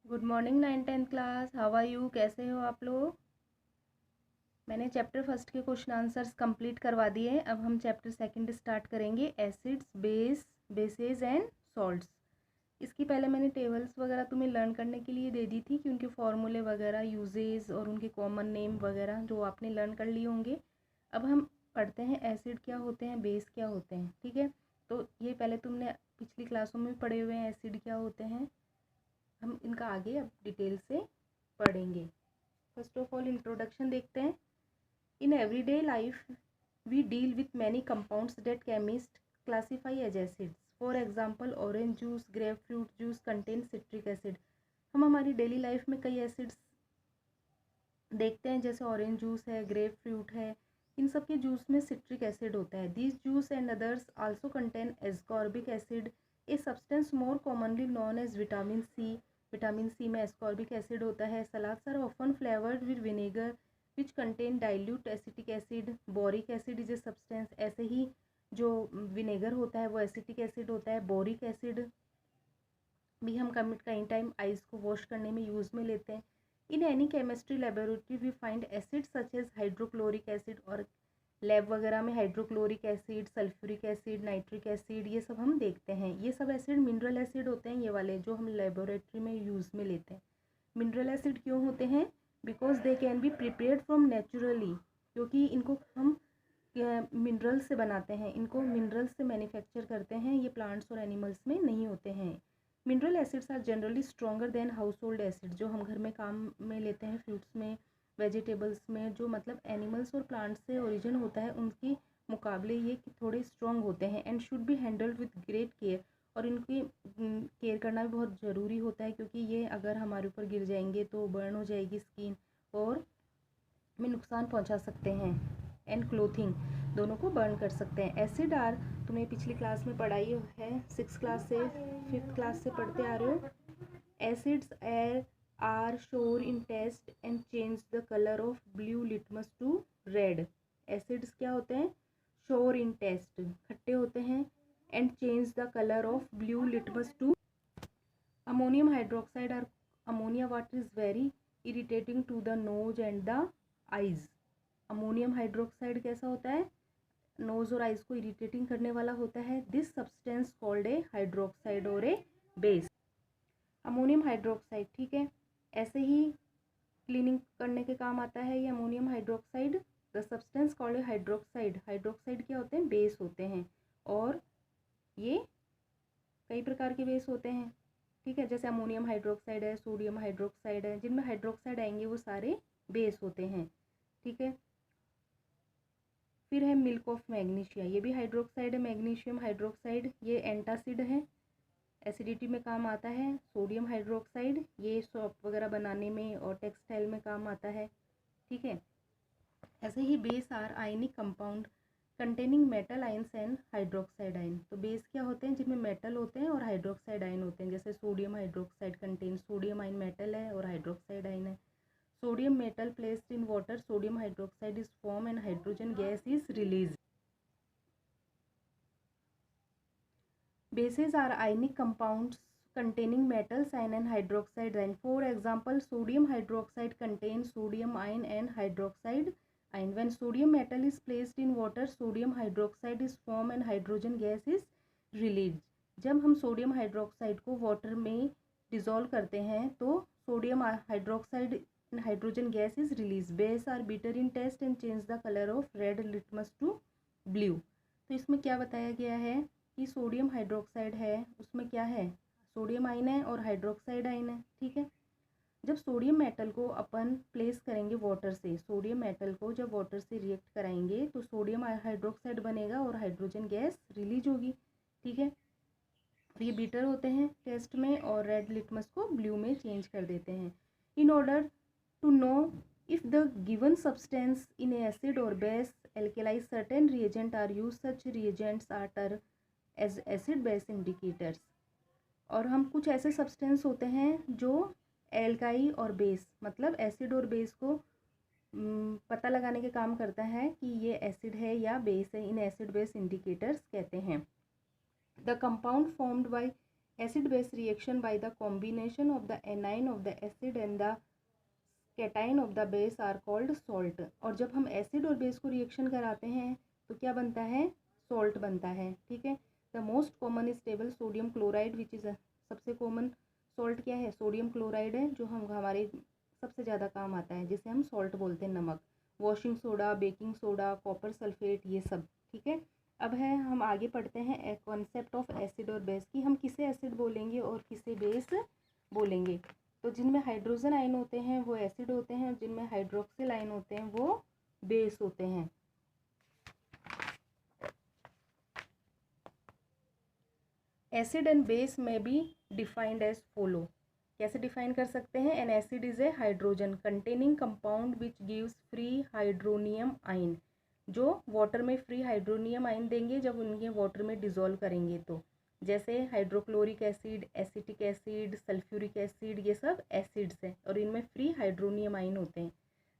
Good morning 9th-10th class. How are you? कैसे हो आप लोग? मैंने चैप्टर फर्स्ट के क्वेश्चन आंसर्स कंप्लीट करवा दिए। अब हम चैप्टर सेकंड स्टार्ट करेंगे, एसिड्स, बेसेस एंड सॉल्ट्स। इसकी पहले मैंने टेबल्स वगैरह तुम्हें लर्न करने के लिए दे दी थी कि उनके फॉर्मूले वगैरह, यूजेस और उनके कॉमन नेम वगैरह जो आपने लर्न कर लिए होंगे। अब हम पढ़ते हैं एसिड क्या होते हैं, बेस क्या होते हैं। ठीक है, तो ये पहले तुमने पिछली क्लासों में पढ़े हुए हैं, एसिड क्या होते हैं। हम इनका आगे अब डिटेल से पढ़ेंगे। फर्स्ट ऑफ ऑल इंट्रोडक्शन देखते हैं। In everyday life we deal with many compounds that chemist classify as acids. For example orange juice, grapefruit juice contain citric acid. हम हमारी डेली लाइफ में कई एसिड्स देखते हैं, जैसे ऑरेंज जूस है, ग्रेप फ्रूट है, इन सब के जूस में सिट्रिक एसिड होता है। This juice and others also contain ascorbic acid, a substance more commonly known as vitamin C. Vitamin C में एस्कॉर्बिक एसिड होता है। Salads are often flavoured with vinegar which contain dilute acetic acid. Boric acid is a substance. ऐसे ही जो vinegar होता है वो acetic acid होता है। बोरिक एसिड भी हम कई टाइम आइस को वॉश करने में यूज़ में लेते हैं। In any chemistry laboratory we find acid such as hydrochloric acid, और लैब वगैरह में hydrochloric acid, sulphuric acid, nitric acid, ये सब हम देखते हैं। ये सब एसिड मिनरल एसिड होते हैं, ये वाले जो हम लेबोरेटरी में यूज़ में लेते हैं। मिनरल एसिड क्यों होते हैं? Because they can be prepared from naturally, क्योंकि इनको हम मिनरल से बनाते हैं, इनको मिनरल से मैन्युफैक्चर करते हैं। ये प्लांट्स और एनिमल्स में नहीं होते हैं। Mineral acids are generally stronger than household acid, जो हम घर में काम में लेते हैं, फ्रूट्स में, वेजिटेबल्स में, जो मतलब एनिमल्स और प्लांट्स से ओरिजिन होता है, उनके मुकाबले ये थोड़े स्ट्रॉन्ग होते हैं। And should be handled with great care, और इनकी केयर करना भी बहुत ज़रूरी होता है, क्योंकि ये अगर हमारे ऊपर गिर जाएंगे तो बर्न हो जाएगी स्किन और में नुकसान पहुंचा सकते हैं। एंड क्लोथिंग दोनों को बर्न कर सकते हैं। एसिड आर, तुम्हें पिछली क्लास में पढ़ाई है, 6th क्लास से 5th क्लास से पढ़ते आ रहे हो। Acids are sour in taste and change the colour of blue litmus to red. Acids क्या होते हैं? शोर इन टेस्ट, खट्टे होते हैं, and change the colour of blue litmus to ammonium hydroxide are ammonia water is very irritating to the nose and the eyes. Ammonium hydroxide कैसा होता है? Knows और आइज को इरिटेटिंग करने वाला होता है। This substance called a hydroxide और ए बेस। अमोनियम हाइड्रोक्साइड, ठीक है, ऐसे ही क्लीनिंग करने के काम आता है ये ammonium hydroxide. The substance called a hydroxide. Hydroxide क्या होते हैं? बेस होते हैं, और ये कई प्रकार के बेस होते हैं। ठीक है, जैसे अमोनियम हाइड्रोक्साइड है, सोडियम हाइड्रोक्साइड है, जिनमें हाइड्रोक्साइड आएंगे वो सारे बेस होते हैं। ठीक है, फिर है मिल्क ऑफ मैग्नीशिया, ये भी हाइड्रोक्साइड है, मैग्नीशियम हाइड्रोक्साइड, ये एंटासिड है, एसिडिटी में काम आता है। सोडियम हाइड्रोक्साइड ये सॉप वगैरह बनाने में और टेक्सटाइल में काम आता है। ठीक है, ऐसे ही base are ionic compound containing metal ions and hydroxide ion. तो बेस क्या होते हैं? जिनमें मेटल होते हैं और हाइड्रोक्साइड आयन होते हैं, जैसे sodium hydroxide contain, sodium ion metal है और हाइड्रोक्साइड आयन है। Sodium metal placed in water, sodium hydroxide is form and hydrogen gas is release. Bases are ionic compounds containing metals ion and hydroxide ion. For example, sodium hydroxide contains sodium ion and hydroxide ion. When sodium metal is placed in water, sodium hydroxide is formed and hydrogen gas is released. जब हम sodium hydroxide को water में dissolve करते हैं तो sodium hydroxide hydrogen gas is release. Base are bitter in taste and change the colour of red litmus to blue. तो इसमें क्या बताया गया है कि सोडियम हाइड्रोक्साइड है, उसमें क्या है? सोडियम आयन है और हाइड्रोक्साइड आयन है। ठीक है, जब सोडियम मेटल को अपन प्लेस करेंगे वाटर से, सोडियम मेटल को जब वाटर से रिएक्ट कराएंगे तो सोडियम हाइड्रोक्साइड बनेगा और हाइड्रोजन गैस रिलीज होगी। ठीक है, ये बीटर होते हैं टेस्ट में और रेड लिटमस को ब्लू में चेंज कर देते हैं। In order to know if the given substance in acid or base alkali, certain reagent are used. Such reagents are termed as acid base indicators. और हम कुछ ऐसे सब्सटेंस होते हैं जो एल्काई और बेस, मतलब एसिड और बेस को पता लगाने के काम करता है कि ये एसिड है या बेस है। इन एसिड बेस इंडिकेटर्स कहते हैं। The compound formed by acid base reaction by the combination of the anion of the acid and the cation of the base are called salt. और जब हम acid और base को reaction कराते हैं तो क्या बनता है, सॉल्ट बनता है। ठीक है, the most common is stable sodium chloride which is सबसे कॉमन सॉल्ट क्या है, सोडियम क्लोराइड है, जो हम हमारे सबसे ज़्यादा काम आता है, जिसे हम सॉल्ट बोलते हैं, नमक। Washing soda, baking soda, copper sulphate, ये सब। ठीक है, अब है हम आगे पढ़ते हैं कॉन्सेप्ट ऑफ एसिड और बेस की, हम किसे एसिड बोलेंगे और किसे बेस बोलेंगे। तो जिनमें हाइड्रोजन आयन होते हैं वो एसिड होते हैं, और जिनमें हाइड्रोक्सिल आयन होते हैं वो बेस होते हैं। एसिड एंड बेस में बी डिफाइंड एज फॉलो। कैसे डिफाइन कर सकते हैं, N acid is A hydrogen containing compound which gives free hydronium ion, जो वाटर में फ्री हाइड्रोनियम आयन देंगे जब उनके वाटर में डिजोल्व करेंगे तो, जैसे hydrochloric acid, acetic acid, sulphuric acid, ये सब एसिड्स हैं और इनमें फ्री हाइड्रोनियम आयन होते हैं।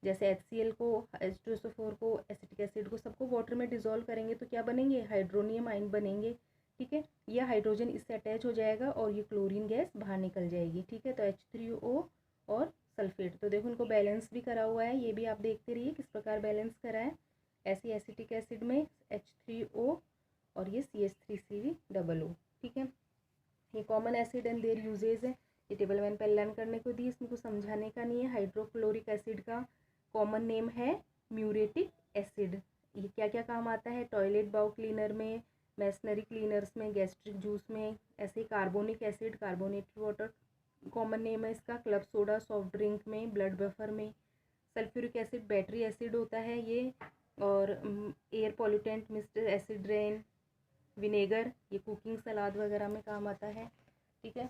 जैसे HCl को, H2SO4 को, एसिटिक एसिड को, सबको वाटर में डिजोल्व करेंगे तो क्या बनेंगे, हाइड्रोनियम आयन बनेंगे। ठीक है, यह हाइड्रोजन इससे अटैच हो जाएगा और ये क्लोरीन गैस बाहर निकल जाएगी। ठीक है, तो H3O और सल्फेट, तो देखो उनको बैलेंस भी करा हुआ है, ये भी आप देखते रहिए किस प्रकार बैलेंस करा है। ऐसे एसिटिक एसिड में H3O और ये CH3COO। ठीक है, ये common acid and their uses है, ये टेबल मैंने पहले लर्न करने को दी, इसमें कुछ समझाने का नहीं है। हाइड्रोक्लोरिक एसिड का कॉमन नेम है म्यूरेटिक एसिड। ये क्या क्या काम आता है, टॉयलेट बाउ क्लीनर में, मैसनरी क्लीनर्स में, गैस्ट्रिक जूस में। ऐसे carbonic acid, carbonated water common name है इसका, क्लब सोडा सॉफ्ट ड्रिंक में, ब्लड बफर में। सल्फ्यूरिक एसिड बैटरी एसिड होता है ये, और air pollutant, mister acid rain, vinegar, ये कुकिंग सलाद वगैरह में काम आता है। ठीक है,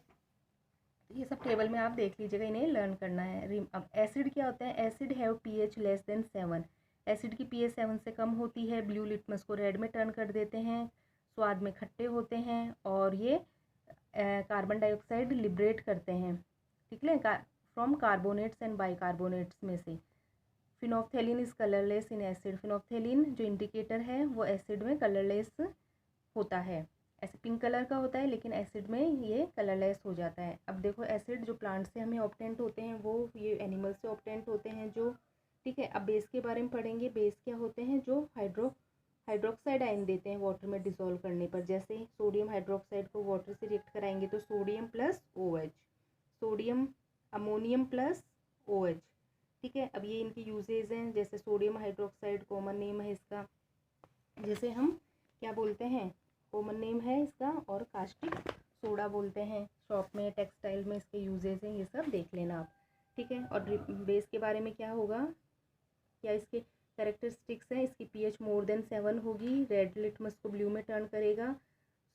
ये सब टेबल में आप देख लीजिएगा, इन्हें लर्न करना है। अब एसिड क्या होता है, acid have pH less than 7, acid की pH 7 से कम होती है। ब्लू लिटमस को रेड में टर्न कर देते हैं, स्वाद में खट्टे होते हैं, और ये कार्बन डाइऑक्साइड लिबरेट करते हैं। ठीक है, फ्रॉम कार्बोनेट्स एंड बाइकार्बोनेट्स में से। Phenolphthalein is colourless in acid, phenolphthalein जो इंडिकेटर है वो एसिड में कलरलेस होता है, ऐसे पिंक कलर का होता है, लेकिन एसिड में ये कलरलेस हो जाता है। अब देखो एसिड जो प्लांट से हमें ऑब्टेंट होते हैं वो ये एनिमल से ऑब्टेंट होते हैं जो। ठीक है, अब बेस के बारे में पढ़ेंगे। बेस क्या होते हैं, जो हाइड्रोक्साइड आयन देते हैं वाटर में डिसॉल्व करने पर। जैसे सोडियम हाइड्रोक्साइड को वाटर से रिएक्ट कराएंगे तो sodium plus OH, sodium ammonium plus OH। ठीक है, अब ये इनके यूजेज हैं। जैसे सोडियम हाइड्रोक्साइड कॉमन नेम है इसका, जैसे हम क्या बोलते हैं, कॉमन नेम है इसका, और कास्टिक सोडा बोलते हैं। शॉप में, टेक्सटाइल में इसके यूजेस हैं, ये सब देख लेना आप। ठीक है, और बेस के बारे में क्या होगा, क्या इसके कैरेक्टरिस्टिक्स हैं, इसकी pH मोर देन 7 होगी, रेड लिटमस को ब्लू में टर्न करेगा,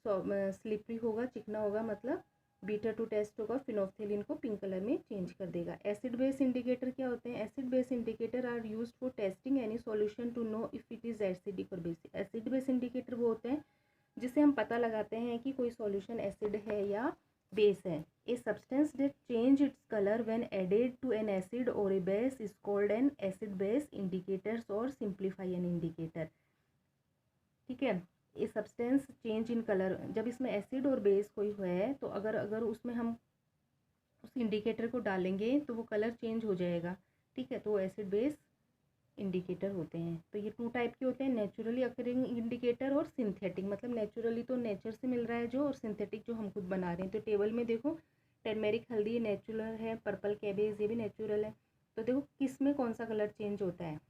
स्लिपरी होगा, चिकना होगा, मतलब बीटा टू टेस्ट होगा, फिनोफ्थेलिन को पिंक कलर में चेंज कर देगा। एसिड बेस इंडिकेटर क्या होते हैं, acid base indicator are used for testing any solution to know if it is acidic और बेसिक। एसिड बेस इंडिकेटर वो होते हैं जिससे हम पता लगाते हैं कि कोई सॉल्यूशन एसिड है या बेस है। A substance that change its colour when added to an acid और a base is called an acid base indicators और सिंप्लीफाई एन इंडिकेटर। ठीक है, ये सब्सटेंस चेंज इन कलर, जब इसमें एसिड और बेस कोई है तो अगर उसमें हम उस इंडिकेटर को डालेंगे तो वो कलर चेंज हो जाएगा। ठीक है, तो एसिड बेस इंडिकेटर होते हैं। तो ये 2 टाइप के होते हैं, नेचुरली अकरिंग इंडिकेटर और सिंथेटिक, मतलब नेचुरली तो नेचर से मिल रहा है जो, और सिंथेटिक जो हम खुद बना रहे हैं। तो टेबल में देखो टर्मेरिक हल्दी नेचुरल है, पर्पल कैबेज ये भी नेचुरल है। तो देखो किस में कौन सा कलर चेंज होता है।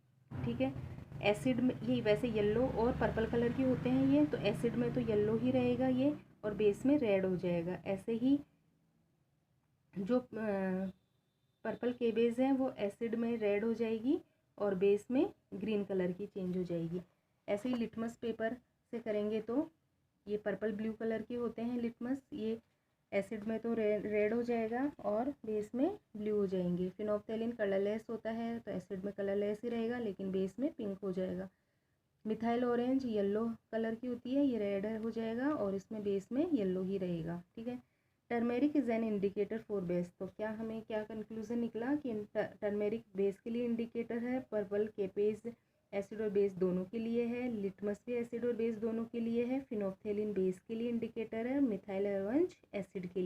ठीक है, एसिड में ये वैसे येलो और पर्पल कलर के होते हैं ये, तो एसिड में तो येलो ही रहेगा ये, और बेस में रेड हो जाएगा। ऐसे ही जो पर्पल केबेज है वो एसिड में रेड हो जाएगी और बेस में ग्रीन कलर की चेंज हो जाएगी। ऐसे ही लिटमस पेपर से करेंगे तो ये पर्पल ब्लू कलर के होते हैं लिटमस, ये एसिड में तो रेड हो जाएगा और बेस में ब्लू हो जाएंगे। फिनोफ्थेलिन कलरलेस होता है तो एसिड में कलरलेस ही रहेगा लेकिन बेस में पिंक हो जाएगा। मिथाइल ऑरेंज येलो कलर की होती है, ये रेड हो जाएगा और इसमें बेस में येलो ही रहेगा। ठीक है, turmeric is an indicator for base. तो क्या हमें क्या कंक्लूजन निकला कि टर्मेरिक बेस के लिए इंडिकेटर है, पर्पल केपेज एसिड और बेस दोनों के लिए है, लिटमस भी एसिड और बेस दोनों के लिए है, फिनोफ्थेलिन बेस के लिए इंडिकेटर है, मिथाइल ऑरेंज एसिड के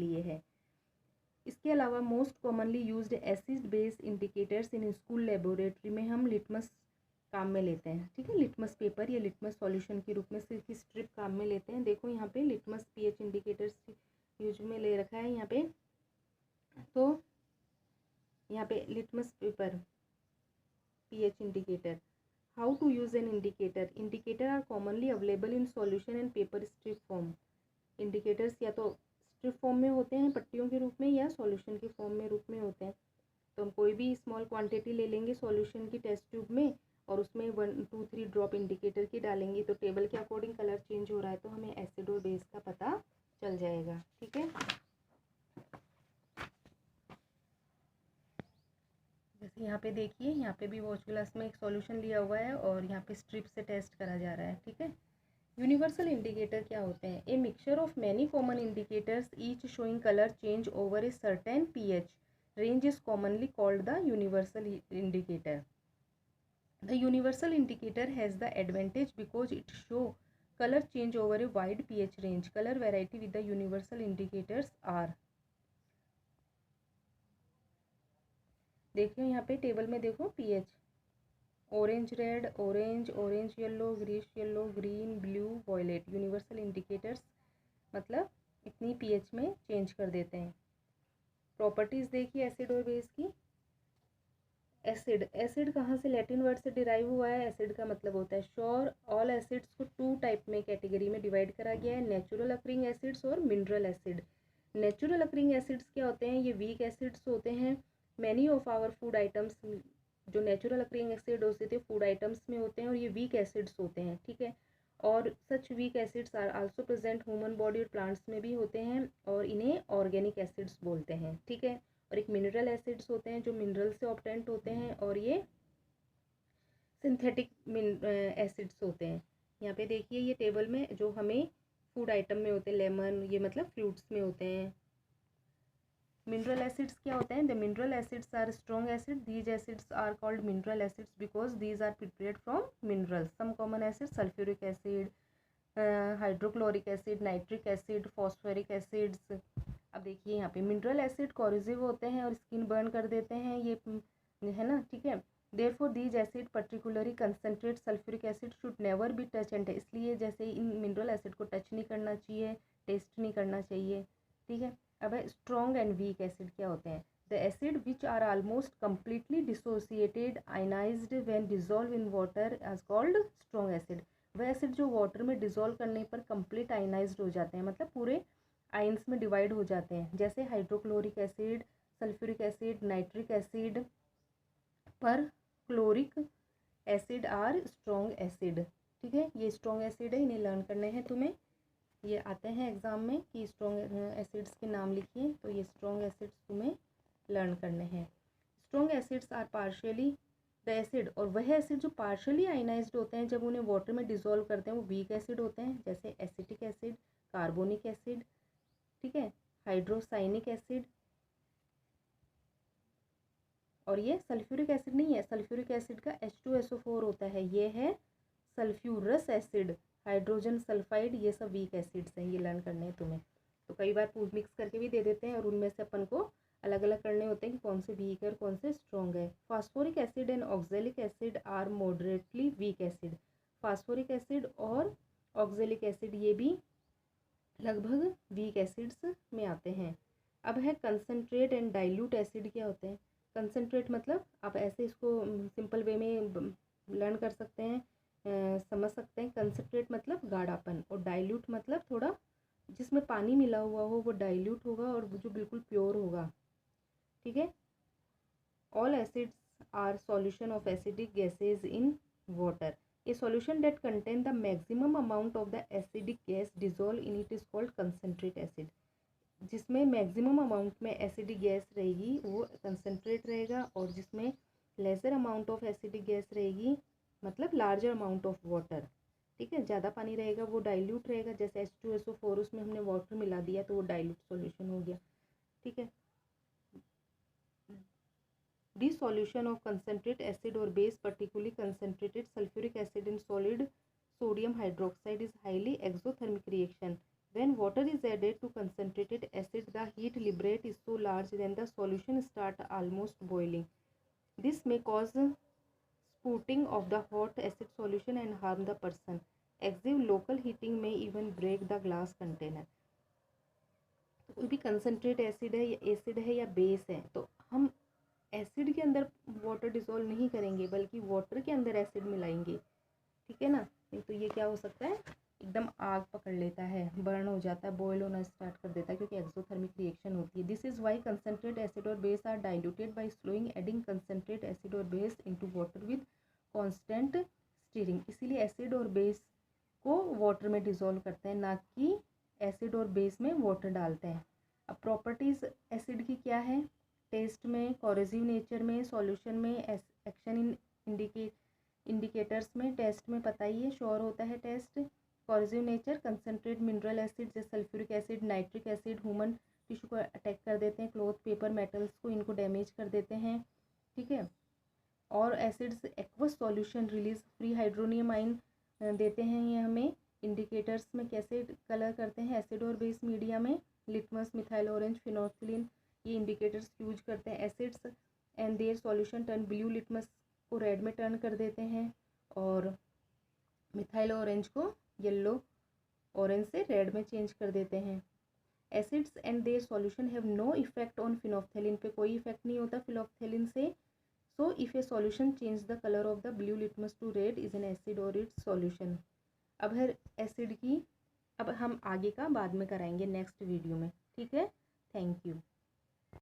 अलावा most commonly used acid base indicators in school laboratory में हम लिटमस काम में लेते हैं, ठीक है। लिटमस पेपर या लिटमस सॉल्यूशन के रूप में सिर्फ स्ट्रिप काम में लेते हैं। देखो यहाँ पे लिटमस पीएच इंडिकेटर्स यूज में ले रखा है यहाँ पे। तो यहाँ पे litmus paper pH indicator. How to use an indicator? Indicator are commonly available in solution and paper strip form. Indicators या तो स्ट्रिप फॉर्म में होते हैं पट्टियों के रूप में, या सॉल्यूशन के फॉर्म में रूप में होते हैं। तो हम कोई भी स्मॉल क्वांटिटी ले लेंगे सॉल्यूशन की टेस्ट ट्यूब में और उसमें 1, 2, 3 ड्रॉप इंडिकेटर की डालेंगे, तो टेबल के अकॉर्डिंग कलर चेंज हो रहा है तो हमें एसिड और बेस का पता चल जाएगा, ठीक है। जैसे यहाँ पे देखिए, यहाँ पे भी वॉच ग्लास में एक सॉल्यूशन लिया हुआ है और यहाँ पे स्ट्रिप से टेस्ट करा जा रहा है, ठीक है। यूनिवर्सल इंडिकेटर क्या होते हैं? A mixture of many common indicators each showing colour change over a certain pH range is commonly called the universal indicator. The universal indicator has the advantage because it show color change over a wide pH range. Color variety with the universal indicators are, देखिए यहाँ पे table में देखो pH, orange red, orange, orange yellow, greenish yellow, green, blue, violet. Universal indicators मतलब इतनी pH में change कर देते हैं। प्रॉपर्टीज़ देखिए एसिड और बेस की। एसिड, एसिड कहाँ से, लैटिन वर्ड से डिराइव हुआ है। एसिड का मतलब होता है श्योर। ऑल एसिड्स को 2 टाइप में कैटेगरी में डिवाइड करा गया है, नेचुरल अकरिंग एसिड्स और mineral acid. Natural occurring acids क्या होते हैं? ये वीक एसिड्स होते हैं। Many of our food items, जो नेचुरल अकरिंग एसिड होते थे फूड आइटम्स में होते हैं और ये वीक एसिड्स होते हैं, ठीक है। और such weak acids are also present human body और प्लांट्स में भी होते हैं और इन्हें ऑर्गेनिक एसिड्स बोलते हैं, ठीक है। और एक मिनरल एसिड्स होते हैं जो मिनरल से ऑब्टेंट होते हैं और ये सिंथेटिक एसिड्स होते हैं। यहाँ पे देखिए ये टेबल में जो हमें फूड आइटम में होते हैं, लेमन, ये मतलब फ्रूट्स में होते हैं। मिनरल एसिड्स क्या होते हैं? The mineral acids are strong acid. These acids are called mineral acids because these are prepared from minerals. Some common acid sulphuric acid, hydrochloric acid, nitric acid, phosphoric acids. अब देखिए यहाँ पे mineral acid corrosive होते हैं और skin burn कर देते हैं, ये है ना, ठीक है। Therefore these acid particularly concentrate sulphuric acid should never be touch and, इसलिए जैसे इन मिनरल एसिड को टच नहीं करना चाहिए, टेस्ट नहीं करना चाहिए, ठीक है। अब है स्ट्रॉन्ग एंड वीक एसिड क्या होते हैं? The acid which are almost completely dissociated ionised when dissolve in water as called strong acid. वह एसिड जो वाटर में डिजोल्व करने पर कंप्लीट आयनाइज्ड हो जाते हैं, मतलब पूरे आयंस में डिवाइड हो जाते हैं, जैसे hydrochloric acid, sulphuric acid, nitric acid, perchloric acid are strong acid, ठीक है। ये स्ट्रॉन्ग एसिड है, इन्हें लर्न करने हैं तुम्हें। ये आते हैं एग्जाम में कि स्ट्रॉन्ग एसिड्स के नाम लिखिए, तो ये स्ट्रॉन्ग एसिड्स तुम्हें लर्न करने हैं। Strong acids are partially the acid, और वह एसिड जो पार्शियली आयनाइज्ड होते हैं जब उन्हें वाटर में डिसॉल्व करते हैं वो वीक एसिड होते हैं, जैसे एसिटिक एसिड, कार्बोनिक एसिड, ठीक है, हाइड्रोसाइनिक एसिड। और ये सल्फ्यूरिक एसिड नहीं है, सल्फ्यूरिक एसिड का H2SO4 होता है, ये है सल्फ्यूरस एसिड, हाइड्रोजन सल्फाइड, ये सब वीक एसिड्स हैं, ये लर्न करने हैं तुम्हें। तो कई बार मिक्स करके भी दे देते हैं और उनमें से अपन को अलग अलग करने होते हैं कि कौन से वीक है और कौन से स्ट्रॉन्ग है। Phosphoric acid and oxalic acid are moderately weak acid. Phosphoric acid और ऑक्जेलिक एसिड ये भी लगभग वीक एसिड्स में आते हैं। अब है कंसनट्रेट एंड डाइल्यूट एसिड क्या होते हैं? कंसनट्रेट मतलब आप ऐसे इसको सिंपल वे में लर्न कर सकते हैं, समझ सकते हैं। कंसनट्रेट मतलब गाढ़ापन, और डाइल्यूट मतलब थोड़ा जिसमें पानी मिला हुआ हो वो डाइल्यूट होगा, और जो बिल्कुल प्योर होगा, ठीक है। All acids are solution of acidic gases in water. A solution that contain the maximum amount of the acidic gas dissolve in it is called concentrate acid. जिसमें मैक्सिमम अमाउंट में acidic gas रहेगी वो concentrate रहेगा, और जिसमें lesser amount of acidic gas रहेगी मतलब larger amount of water, ठीक है, ज़्यादा पानी रहेगा वो डाइल्यूट रहेगा। जैसे H2SO4 उसमें हमने वाटर मिला दिया तो वो डाइल्यूट सॉल्यूशन हो गया, ठीक है। Dissolution of concentrate acid or base, particularly concentrated sulfuric acid in solid sodium hydroxide, is highly exothermic reaction. When water is added to concentrated acid, the heat liberate is so large then the solution start almost boiling. This may cause spouting of the hot acid solution and harm the person. Excessive local heating may even break the glass container. कोई भी concentrate acid है या base है, तो हम acid के अंदर water dissolve नहीं करेंगे बल्कि वाटर के अंदर एसिड मिलाएंगे, ठीक है ना। नहीं तो ये क्या हो सकता है, एकदम आग पकड़ लेता है, बर्न हो जाता है, बॉयल होना स्टार्ट कर देता है, क्योंकि एक्सोथर्मिक रिएक्शन होती है। This is why concentrate acid और base are diluted by slowing adding concentrate acid और base into water with constant stirring. इसीलिए एसिड और बेस को वाटर में डिसॉल्व करते हैं, ना कि एसिड और बेस में वाटर डालते हैं। अब प्रॉपर्टीज़ एसिड की क्या है, टेस्ट में, कोरोसिव नेचर में, सॉल्यूशन में, एक्शन इन इंडिकेटर्स में। टेस्ट में पता ही है, श्योर होता है test. Corrosive nature, concentrate mineral acid जैसे sulphuric acid, nitric acid human tissue को अटैक कर देते हैं, क्लॉथ, पेपर, मेटल्स को, इनको डैमेज कर देते हैं, ठीक है। और acids aqueous solution release free hydronium आइन देते हैं ये हमें। इंडिकेटर्स में कैसे कलर करते हैं एसिड और बेस मीडिया में, लिटमस, मिथाइल ऑरेंज, फिनोल्फिन, ये इंडिकेटर्स यूज करते हैं। Acids and their solution turn blue, litmus को रेड में टर्न कर देते हैं और मिथाइल ऑरेंज को येलो, ऑरेंज से रेड में चेंज कर देते हैं। Acids and their solution have no effect on phenolphthalein, पे कोई इफेक्ट नहीं होता फिनोल्फथैलिन से। So if a solution change the colour of the blue litmus to red is an acid और इट्स सॉल्यूशन। अब है एसिड की, अब हम आगे का बाद में कराएंगे नेक्स्ट वीडियो में, ठीक है। Thank you.